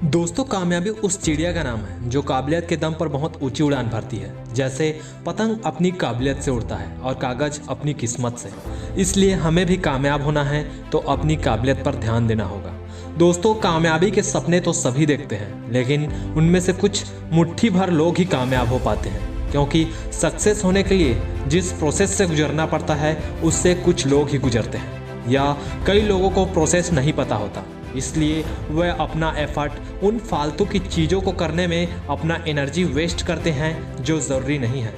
दोस्तों, कामयाबी उस चिड़िया का नाम है जो काबिलियत के दम पर बहुत ऊंची उड़ान भरती है। जैसे पतंग अपनी काबिलियत से उड़ता है और कागज अपनी किस्मत से। इसलिए हमें भी कामयाब होना है तो अपनी काबिलियत पर ध्यान देना होगा। दोस्तों, कामयाबी के सपने तो सभी देखते हैं, लेकिन उनमें से कुछ मुट्ठी भर लोग ही कामयाब हो पाते हैं, क्योंकि सक्सेस होने के लिए जिस प्रोसेस से गुजरना पड़ता है उससे कुछ लोग ही गुजरते हैं, या कई लोगों को प्रोसेस नहीं पता होता। इसलिए वह अपना एफर्ट उन फालतू की चीज़ों को करने में अपना एनर्जी वेस्ट करते हैं जो ज़रूरी नहीं है।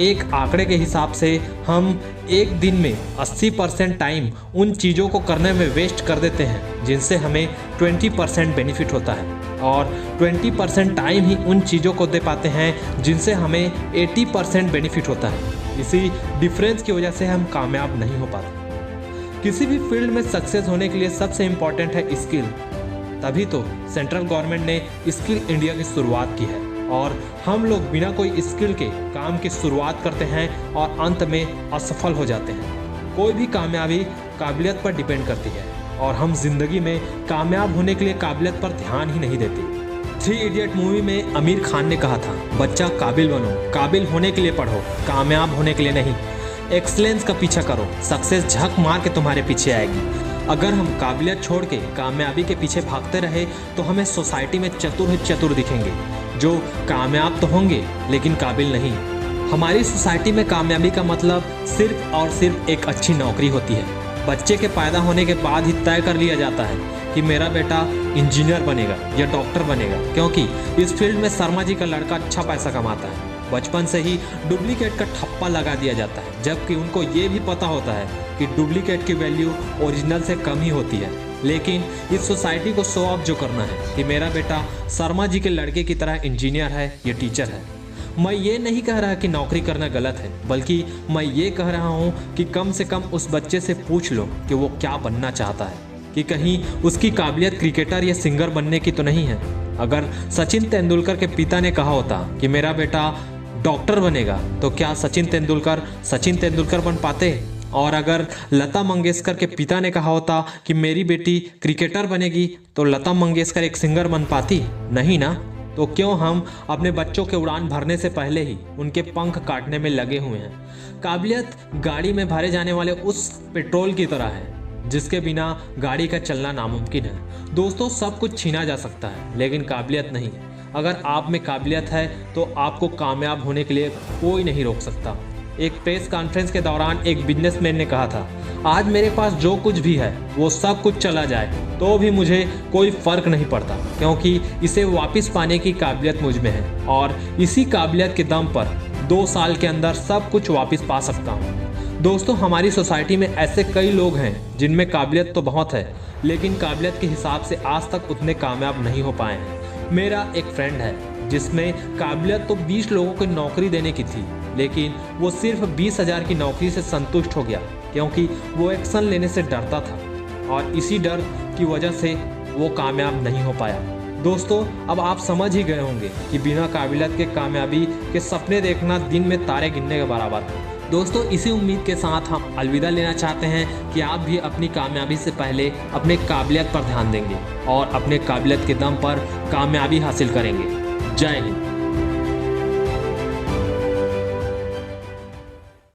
एक आंकड़े के हिसाब से हम एक दिन में 80% टाइम उन चीज़ों को करने में वेस्ट कर देते हैं जिनसे हमें 20% बेनिफिट होता है, और 20% टाइम ही उन चीज़ों को दे पाते हैं जिनसे हमें 80% बेनिफिट होता है। इसी डिफरेंस की वजह से हम कामयाब नहीं हो पाते। किसी भी फील्ड में सक्सेस होने के लिए सबसे इम्पॉर्टेंट है स्किल। तभी तो सेंट्रल गवर्नमेंट ने स्किल इंडिया की शुरुआत की है, और हम लोग बिना कोई स्किल के काम की शुरुआत करते हैं और अंत में असफल हो जाते हैं। कोई भी कामयाबी काबिलियत पर डिपेंड करती है, और हम जिंदगी में कामयाब होने के लिए काबिलियत पर ध्यान ही नहीं देते। 3 इडियट मूवी में आमिर खान ने कहा था, बच्चा काबिल बनो, काबिल होने के लिए पढ़ो, कामयाब होने के लिए नहीं। एक्सलेंस का पीछा करो, सक्सेस झक मार के तुम्हारे पीछे आएगी। अगर हम काबिलियत छोड़ के कामयाबी के पीछे भागते रहे तो हमें सोसाइटी में चतुर दिखेंगे, जो कामयाब तो होंगे लेकिन काबिल नहीं। हमारी सोसाइटी में कामयाबी का मतलब सिर्फ और सिर्फ एक अच्छी नौकरी होती है। बच्चे के पैदा होने के बाद ही तय कर लिया जाता है कि मेरा बेटा इंजीनियर बनेगा या डॉक्टर बनेगा, क्योंकि इस फील्ड में शर्मा जी का लड़का अच्छा पैसा कमाता है। बचपन से ही डुप्लीकेट का ठप्पा लगा दिया जाता है, जबकि उनको ये भी पता होता है कि डुप्लीकेट की वैल्यू ओरिजिनल से कम ही होती है। लेकिन इस सोसाइटी को शो ऑफ जो करना है कि मेरा बेटा शर्मा जी के लड़के की तरह इंजीनियर है या टीचर है। मैं ये नहीं कह रहा कि नौकरी करना गलत है, बल्कि मैं ये कह रहा हूँ कि कम से कम उस बच्चे से पूछ लो कि वो क्या बनना चाहता है, कि कहीं उसकी काबिलियत क्रिकेटर या सिंगर बनने की तो नहीं है। अगर सचिन तेंदुलकर के पिता ने कहा होता कि मेरा बेटा डॉक्टर बनेगा, तो क्या सचिन तेंदुलकर बन पाते? और अगर लता मंगेशकर के पिता ने कहा होता कि मेरी बेटी क्रिकेटर बनेगी, तो लता मंगेशकर एक सिंगर बन पाती? नहीं ना। तो क्यों हम अपने बच्चों के उड़ान भरने से पहले ही उनके पंख काटने में लगे हुए हैं? काबिलियत गाड़ी में भरे जाने वाले उस पेट्रोल की तरह है जिसके बिना गाड़ी का चलना नामुमकिन है। दोस्तों, सब कुछ छीना जा सकता है, लेकिन काबिलियत नहीं। अगर आप में काबिलियत है तो आपको कामयाब होने के लिए कोई नहीं रोक सकता। एक प्रेस कॉन्फ्रेंस के दौरान एक बिजनेसमैन ने कहा था, आज मेरे पास जो कुछ भी है वो सब कुछ चला जाए तो भी मुझे कोई फ़र्क नहीं पड़ता, क्योंकि इसे वापस पाने की काबिलियत मुझ में है, और इसी काबिलियत के दम पर 2 साल के अंदर सब कुछ वापस पा सकता हूँ। दोस्तों, हमारी सोसाइटी में ऐसे कई लोग हैं जिनमें काबिलियत तो बहुत है, लेकिन काबिलियत के हिसाब से आज तक उतने कामयाब नहीं हो पाए हैं। मेरा एक फ्रेंड है जिसमें काबिलियत तो 20 लोगों को नौकरी देने की थी, लेकिन वो सिर्फ 20,000 की नौकरी से संतुष्ट हो गया, क्योंकि वो एक्शन लेने से डरता था, और इसी डर की वजह से वो कामयाब नहीं हो पाया। दोस्तों, अब आप समझ ही गए होंगे कि बिना काबिलियत के कामयाबी के सपने देखना दिन में तारे गिनने के बराबर है। दोस्तों, इसी उम्मीद के साथ हम अलविदा लेना चाहते हैं कि आप भी अपनी कामयाबी से पहले अपने काबिलियत पर ध्यान देंगे और अपने काबिलियत के दम पर कामयाबी हासिल करेंगे। जय हिंद।